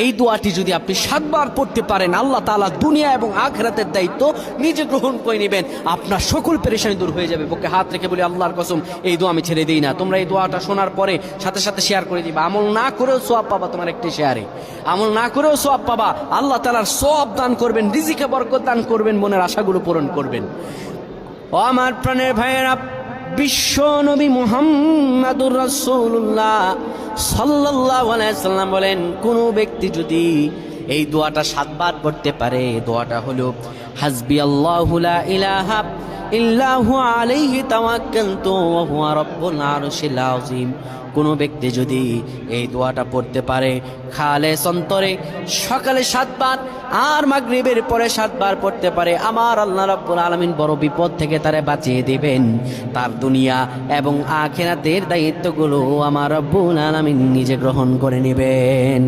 এই দোয়াটি যদি আপনি 7 বার পড়তে পারেন, আল্লাহ তাআলা দুনিয়া এবং আখিরাতের দায়িত্ব নিজে গ্রহণ করে নেবেন, আপনার সকল পেরেশানি দূর হয়ে যাবে। বুকে হাত রেখে বলি, আল্লাহর কসম এই দোয়া আমি ছেড়ে দিই না। তোমরা এই দোয়াটা শোনার পরে সাথে সাথে শেয়ার করে দিবা। আমল না করেও সওয়াব পাবা, তোমার একটি শেয়ারে আমল না করেও সওয়াব পাবা। আল্লাহ তাআলার সওয়াব দান করবেন, রিজিকে বরকত দান করবেন, মনের আশাগুলো পূরণ করবেন। ও আমার প্রাণের ভাইয়েরা, বিশ্ব নবী মুহাম্মাদুর রাসূলুল্লাহ সাল্লাল্লাহু আলাইহি সাল্লাম বলেন, কোন ব্যক্তি যদি এই দোয়াটা 7 বার পড়তে পারে, দোয়াটা হলো হাসবি আল্লাহু লা ইলাহা ইল্লা হুয়া আলাইহি তাওয়াক্কালতু ওয়া হুয়া রাব্বুল আরশিল আযীম। কোন ব্যক্তি যদি এই দোয়াটা পড়তে পারে খালেস অন্তরে সকালে 7 বার আর মাগরিবের পরে 7 বার পড়তে পারে, আমার আল্লাহ রাব্বুল আলামিন বড় বিপদ থেকে তারে বাঁচিয়ে দিবেন। তার দুনিয়া এবং আখিরাতের দায়িত্বগুলো আমার রাব্বুল আলামিন নিজে গ্রহণ করে নেবেন।